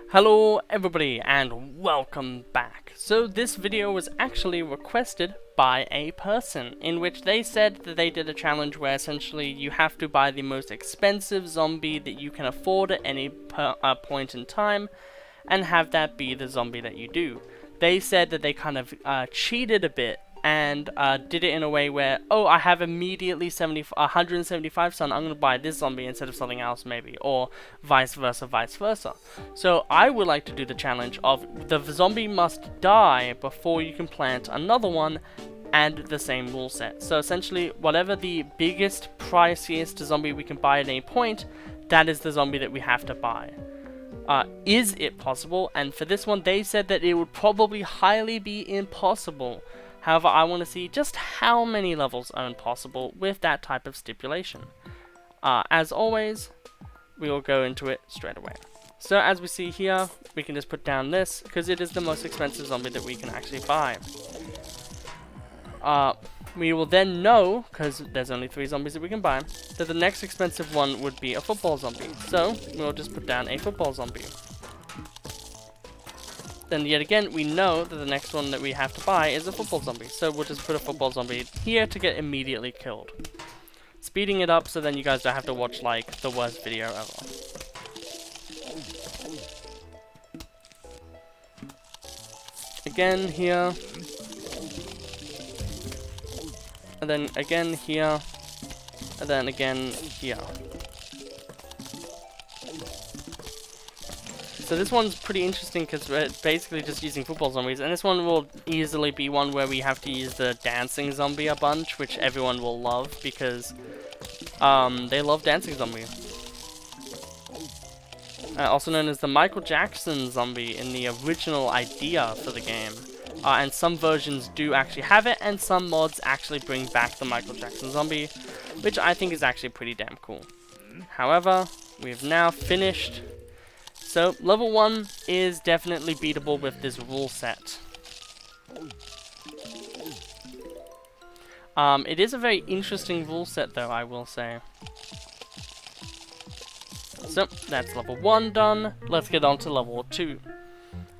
Hello everybody and welcome back. So this video was actually requested by a person in which they said that they did a challenge where essentially you have to buy the most expensive zombie that you can afford at any point in time and have that be the zombie that you do. They said that they kind of cheated a bit and did it in a way where, oh, I have immediately 175, so I'm going to buy this zombie instead of something else maybe, or vice versa, vice versa. So I would like to do the challenge of the zombie must die before you can plant another one and the same rule set. So essentially, whatever the biggest, priciest zombie we can buy at any point, that is the zombie that we have to buy. Is it possible? And for this one, they said that it would probably highly be impossible. However, I want to see just how many levels are impossible with that type of stipulation. As always, we will go into it straight away. So as we see here, we can just put down this, because it is the most expensive zombie that we can actually buy. We will then know, because there's only 3 zombies that we can buy, that the next expensive one would be a football zombie. So, we'll just put down a football zombie. Then yet again, we know that the next one that we have to buy is a football zombie. So we'll just put a football zombie here to get immediately killed. Speeding it up so then you guys don't have to watch like the worst video ever. Again here. And then again here. And then again here. So this one's pretty interesting because we're basically just using football zombies, and this one will easily be one where we have to use the dancing zombie a bunch, which everyone will love because they love dancing zombie. Also known as the Michael Jackson zombie in the original idea for the game. And some versions do actually have it, and some mods actually bring back the Michael Jackson zombie, which I think is actually pretty damn cool. However, we've now finished. So, level 1 is definitely beatable with this rule set. It is a very interesting rule set though, I will say. So, that's level 1 done. Let's get on to level 2.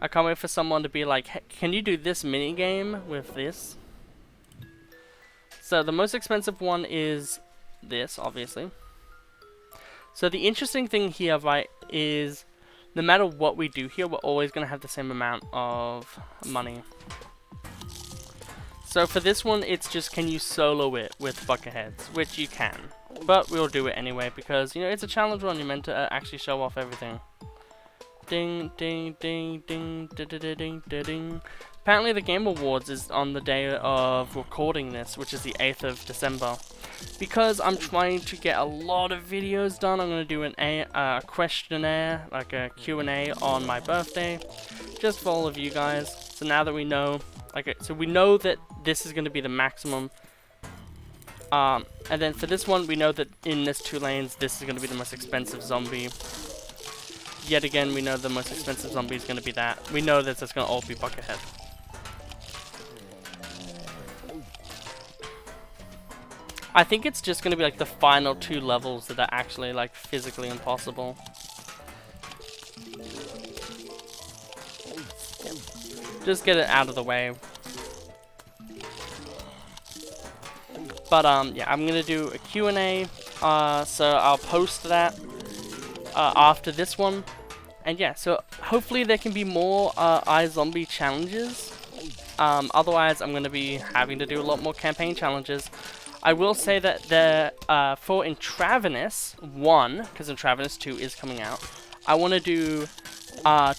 I can't wait for someone to be like, hey, can you do this minigame with this? So, the most expensive one is this, obviously. So, the interesting thing here, right, is no matter what we do here, we're always going to have the same amount of money. So for this one, it's just can you solo it with bucketheads, which you can. But we'll do it anyway because, you know, it's a challenge run. You're meant to actually show off everything. Ding, ding, ding, ding, da da da ding, da ding. Apparently the Game Awards is on the day of recording this, which is the 8th of December. Because I'm trying to get a lot of videos done, I'm going to do a questionnaire, like a Q&A on my birthday, just for all of you guys. So now that we know, so we know that this is going to be the maximum. And then for this one, we know that in this 2 lanes, this is going to be the most expensive zombie. Yet again, we know the most expensive zombie is going to be that. We know that it's going to all be buckethead. I think it's just going to be like the final 2 levels that are actually like physically impossible. Just get it out of the way. But yeah, I'm going to do a Q&A, so I'll post that after this one. And yeah, so hopefully there can be more iZombie challenges. Otherwise, I'm going to be having to do a lot more campaign challenges. I will say that for Intravenous 1, because Intravenous 2 is coming out, I want to do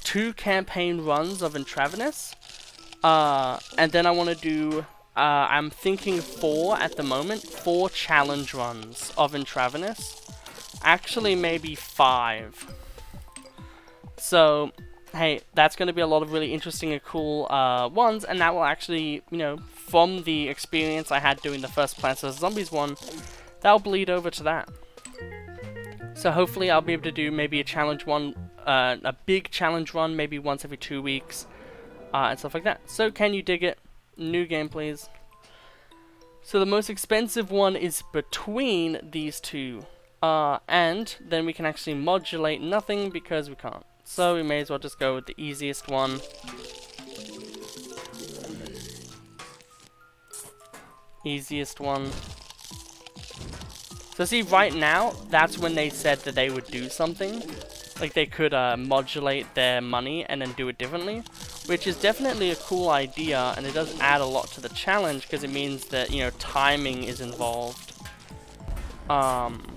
2 campaign runs of Intravenous, and then I want to do, I'm thinking 4 at the moment, 4 challenge runs of Intravenous, actually maybe 5. So, hey, that's going to be a lot of really interesting and cool ones, and that will actually, you know, from the experience I had doing the first Plants vs. Zombies one, that'll bleed over to that. So hopefully I'll be able to do maybe a challenge one, a big challenge run, maybe once every 2 weeks, and stuff like that. So can you dig it? New game, please. So the most expensive one is between these 2, and then we can actually modulate nothing because we can't. So we may as well just go with the easiest one. Easiest one. So see, right now, that's when they said that they would do something. Like they could modulate their money and then do it differently. Which is definitely a cool idea, and it does add a lot to the challenge, because it means that, you know, timing is involved.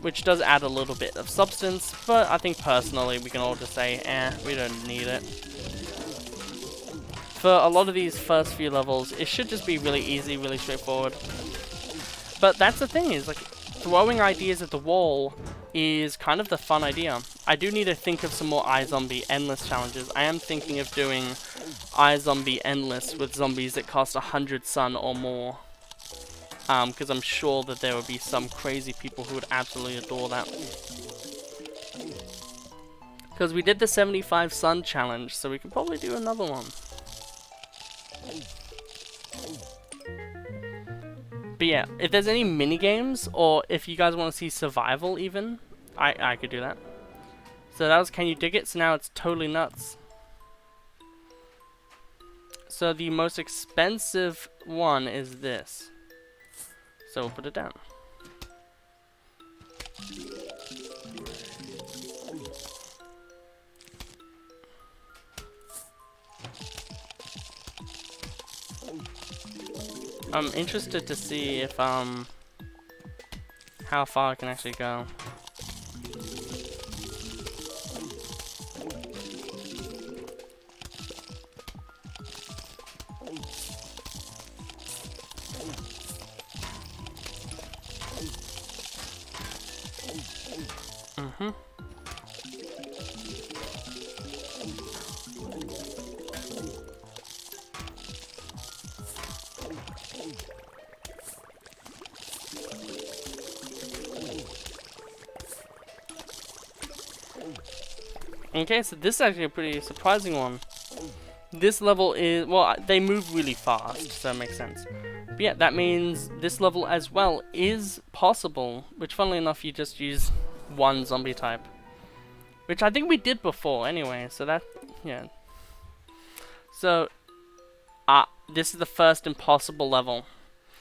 Which does add a little bit of substance, but I think personally we can all just say, we don't need it. For a lot of these first few levels, it should just be really easy, really straightforward. But that's the thing, is like, throwing ideas at the wall is kind of the fun idea. I do need to think of some more iZombie Endless challenges. I am thinking of doing iZombie Endless with zombies that cost 100 sun or more. Because I'm sure that there would be some crazy people who would absolutely adore that. Because we did the 75 sun challenge, so we could probably do another one. But yeah, if there's any mini games, or if you guys want to see survival even, I could do that. So that was Can You Dig It? So now it's Totally Nuts. So the most expensive one is this. So we'll put it down. I'm interested to see if how far I can actually go. Okay, so this is actually a pretty surprising one. This level is, well, they move really fast, so that makes sense. But yeah, that means this level as well is possible, which funnily enough you just use one zombie type. Which I think we did before anyway, so that, yeah. So, this is the first impossible level.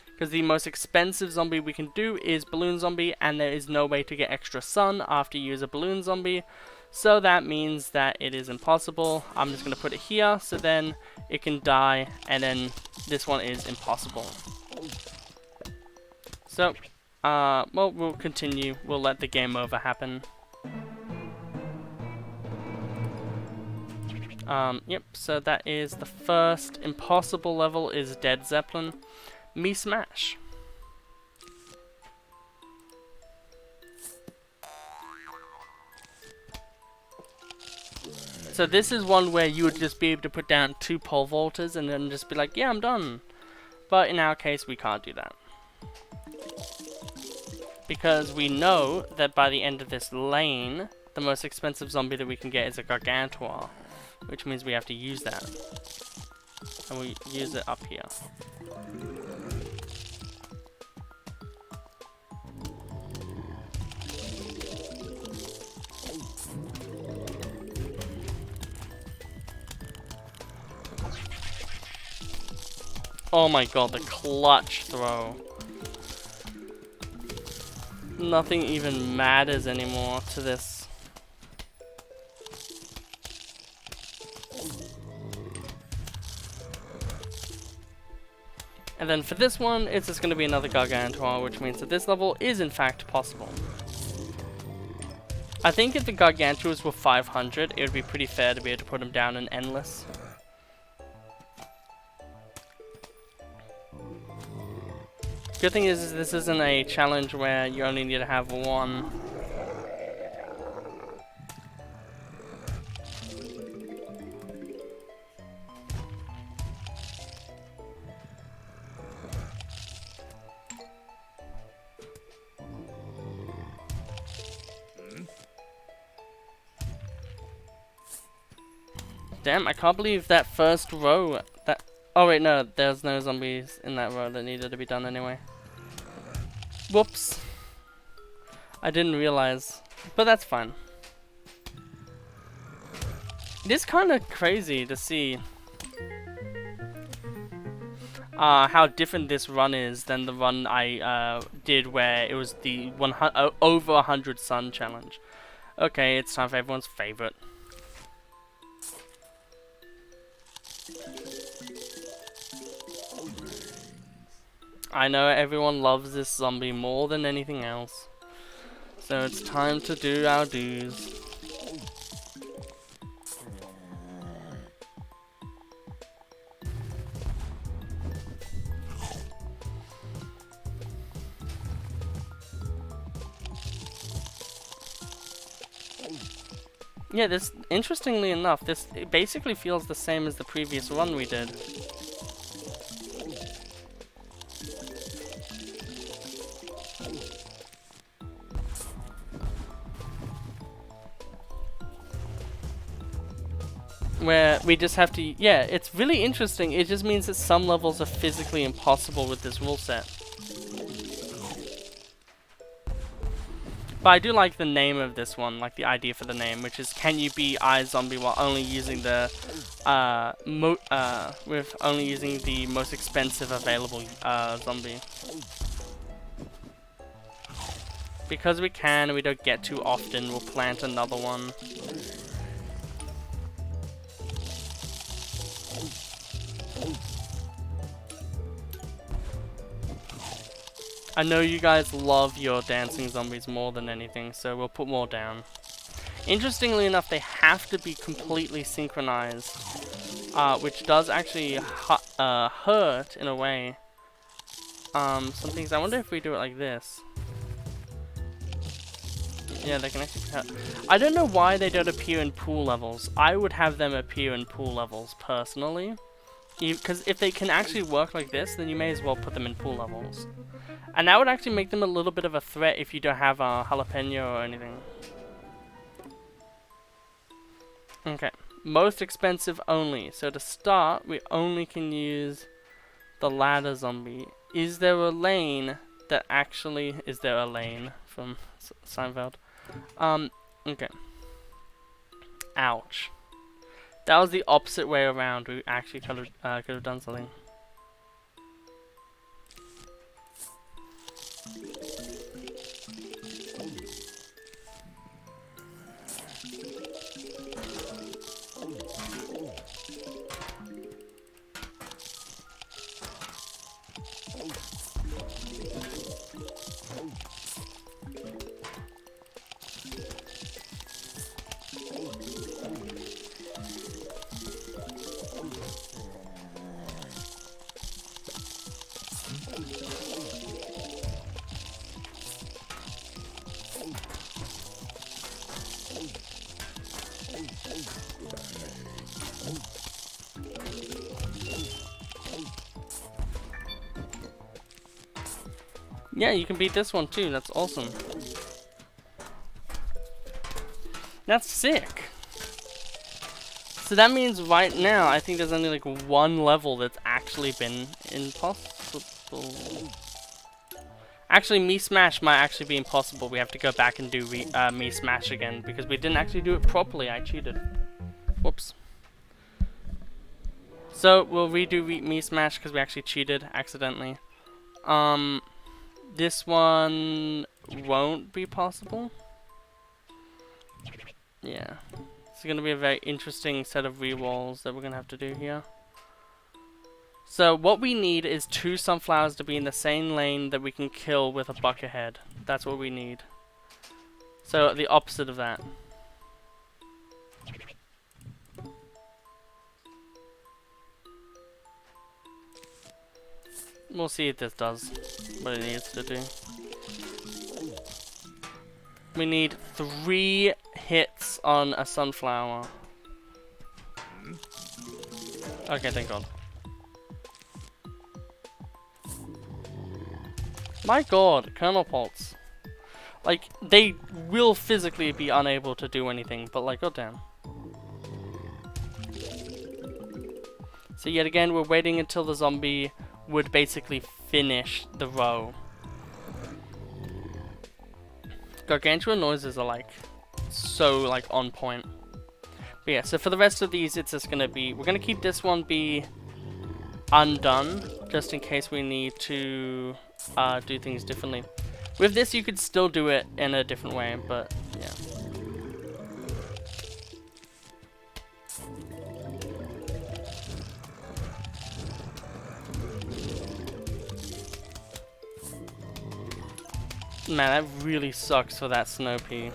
Because the most expensive zombie we can do is Balloon Zombie, and there is no way to get extra sun after you use a Balloon Zombie. So that means that it is impossible. I'm just going to put it here, so then it can die, and then this one is impossible. So, well, we'll continue. We'll let the game over happen. Yep, so that is the first impossible level is Dead Zeppelin. Me Smash. So this is one where you would just be able to put down 2 pole vaulters and then just be like, yeah, I'm done. But in our case, we can't do that. Because we know that by the end of this lane, the most expensive zombie that we can get is a Gargantuar. Which means we have to use that. And we use it up here. Oh my god, the clutch throw. Nothing even matters anymore to this. And then for this one, it's just going to be another Gargantuar, which means that this level is in fact possible. I think if the Gargantuars were 500, it would be pretty fair to be able to put them down in Endless. Good thing is this isn't a challenge where you only need to have one. Damn, I can't believe that first row. Oh wait, no, there's no zombies in that row that needed to be done anyway. Whoops. I didn't realize, but that's fine. It is kind of crazy to see how different this run is than the run I did where it was the over 100 sun challenge. Okay, it's time for everyone's favorite. I know everyone loves this zombie more than anything else. So it's time to do our dues. Yeah, this, interestingly enough, this it basically feels the same as the previous run we did. Where we just have to, yeah, it's really interesting. It just means that some levels are physically impossible with this rule set. But I do like the name of this one, like the idea for the name, which is can you be iZombie while only using the with only using the most expensive available zombie. Because we can, we don't get too often, we'll plant another one. I know you guys love your dancing zombies more than anything, so we'll put more down. Interestingly enough, they have to be completely synchronized, which does actually hurt in a way. Some things, I wonder if we do it like this. Yeah, they can actually hurt. I don't know why they don't appear in pool levels. I would have them appear in pool levels, personally. Because if they can actually work like this, then you may as well put them in pool levels. And that would actually make them a little bit of a threat if you don't have a jalapeno or anything. Okay, most expensive only. So to start, we only can use the ladder zombie. Is there a lane that actually... Is there a lane from Seinfeld? Okay. Ouch. That was the opposite way around. We actually could have done something. Yeah, you can beat this one too. That's awesome. That's sick. So that means right now, I think there's only like one level that's actually been impossible. Actually, Me Smash might actually be impossible. We have to go back and do Me Smash again because we didn't actually do it properly. I cheated. Whoops. So we'll redo Me Smash because we actually cheated accidentally. This one won't be possible. Yeah. It's going to be a very interesting set of rewalls that we're going to have to do here. So what we need is 2 sunflowers to be in the same lane that we can kill with a bucket head. That's what we need. So the opposite of that. We'll see if this does what it needs to do. We need 3 hits on a sunflower. Okay, thank God. My God, Colonel Pulse. Like, they will physically be unable to do anything, but like, goddamn. So yet again, we're waiting until the zombie would basically finish the row. Gargantuar noises are like so like on point But yeah, so for the rest of these, it's just gonna be, we're gonna keep this one be undone, just in case we need to do things differently. With this, you could still do it in a different way, but yeah. Man, that really sucks for that snow pea.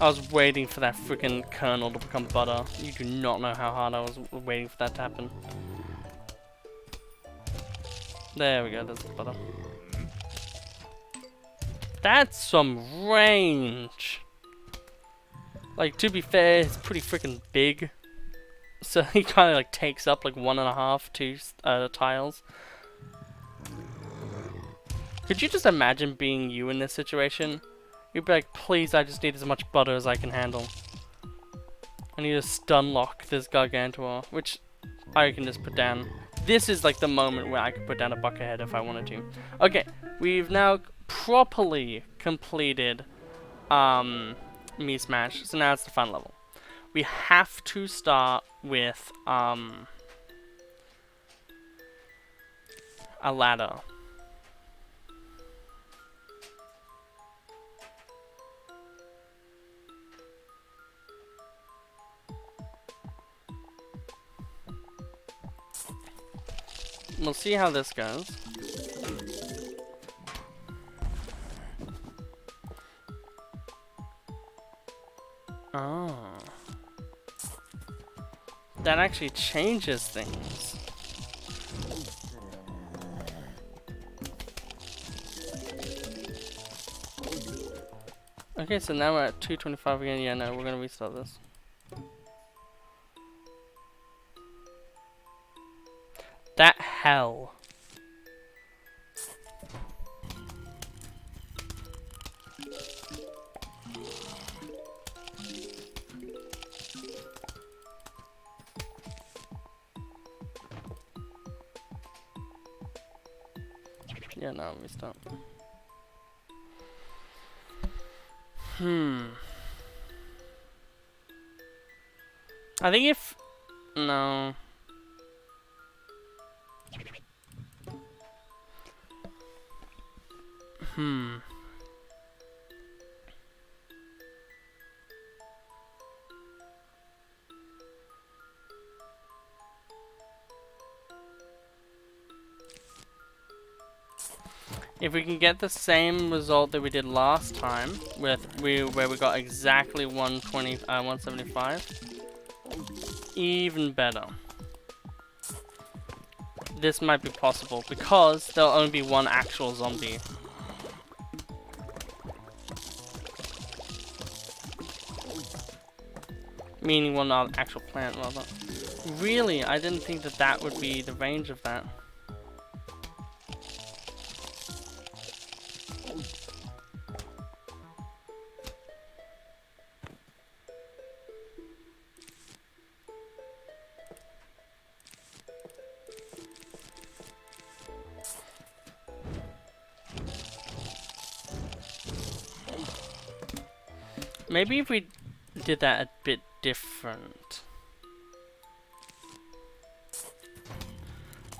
I was waiting for that freaking kernel to become butter. You do not know how hard I was waiting for that to happen. There we go, there's the butter. That's some range! Like, to be fair, it's pretty freaking big. So he kind of like takes up like 1.5, 2 tiles. Could you just imagine being you in this situation? You'd be like, please, I just need as much butter as I can handle. I need to stun lock this Gargantuar, which I can just put down. This is like the moment where I could put down a buckethead if I wanted to. Okay, we've now properly completed Me Smash, so now it's the fun level. We have to start with a ladder. We'll see how this goes. Oh. That actually changes things. Okay, so now we're at 225 again. Yeah, no, we're gonna restart this. That hell. Yeah, no, restart. I think if... No. If we can get the same result that we did last time, where we got exactly 175, even better. This might be possible because there'll only be one actual zombie. Meaning one actual plant, rather. Really? I didn't think that that would be the range of that. Maybe if we did that a bit different.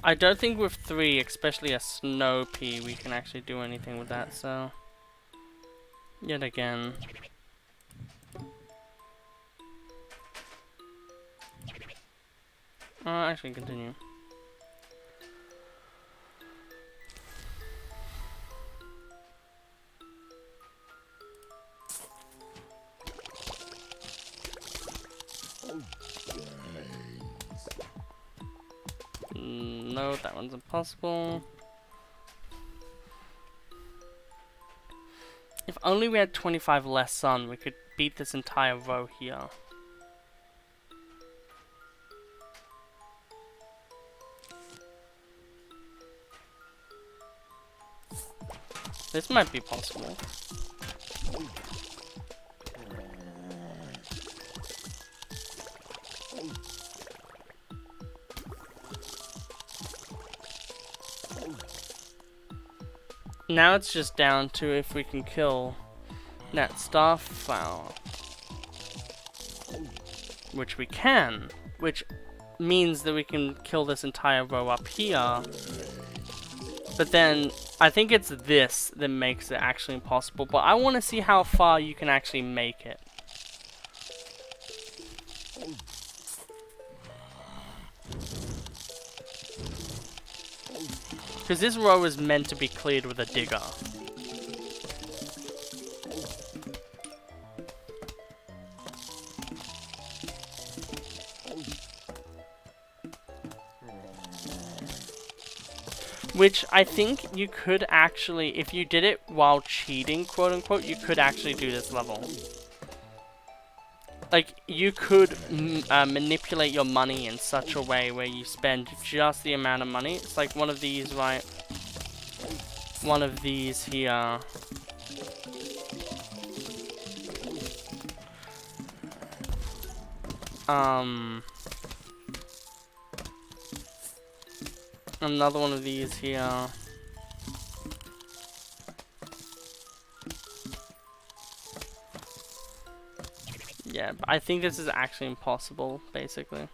I don't think with 3, especially a snow pea, we can actually do anything with that, so... Yet again. Actually continue. No, that one's impossible. If only we had 25 less sun, we could beat this entire row here. This might be possible. now it's just down to if we can kill that starflower. Which we can. Which means that we can kill this entire row up here. But then, I think it's this that makes it actually impossible. But I want to see how far you can actually make it. Because this row is meant to be cleared with a digger. Which I think you could actually, if you did it while cheating, quote unquote, you could actually do this level. Like, you could manipulate your money in such a way where you spend just the amount of money. It's like one of these, right? One of these here. Another one of these here. Yeah, but I think this is actually impossible, basically.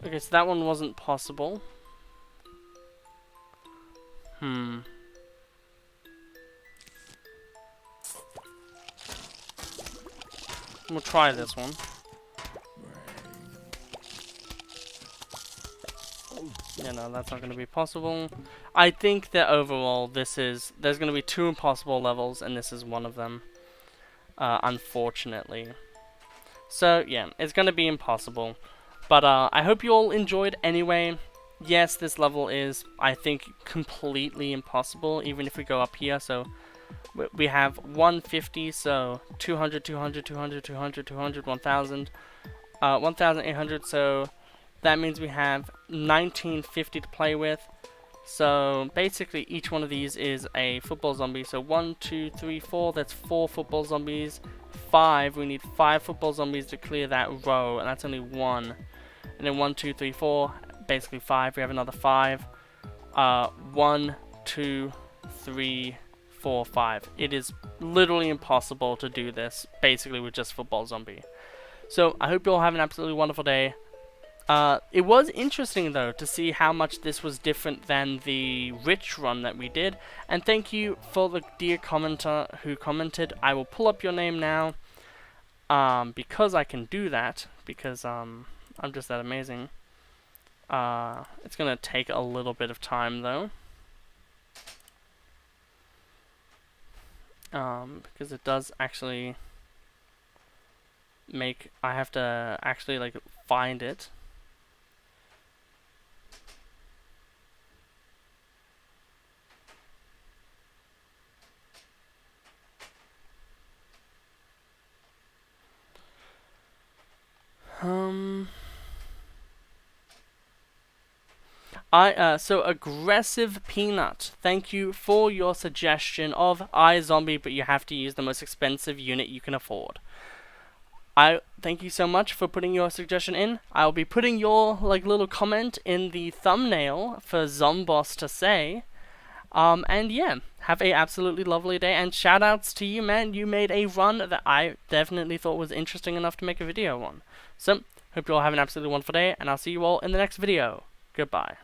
Okay, so that one wasn't possible. We'll try this one. Yeah, no, that's not going to be possible. I think that overall there's going to be 2 impossible levels, and this is one of them. Unfortunately. So, yeah, it's going to be impossible. But I hope you all enjoyed anyway. Yes, this level is, I think, completely impossible, even if we go up here. So we have 150, so 200, 200, 200, 200, 200, 1000, 1800. So that means we have 1950 to play with. So basically each one of these is a football zombie. So 1, 2, 3, 4, that's 4 football zombies. 5, we need 5 football zombies to clear that row, and that's only 1. And then 1, 2, 3, 4, basically 5. We have another 5. 1, 2, 3, 4, 5. It is literally impossible to do this, basically with just football zombie. So I hope you all have an absolutely wonderful day. It was interesting though to see how much this was different than the rich run that we did. And thank you for the dear commenter who commented. I will pull up your name now, because I can do that, because I'm just that amazing. It's gonna take a little bit of time though, because it does actually make, I have to actually like find it. So Aggressive Peanut, thank you for your suggestion of iZombie, but you have to use the most expensive unit you can afford. I thank you so much for putting your suggestion in. I'll be putting your like little comment in the thumbnail for Zomboss to say. And yeah, have a absolutely lovely day, and shout outs to you, man. You made a run that I definitely thought was interesting enough to make a video on. So, hope you all have an absolutely wonderful day, and I'll see you all in the next video. Goodbye.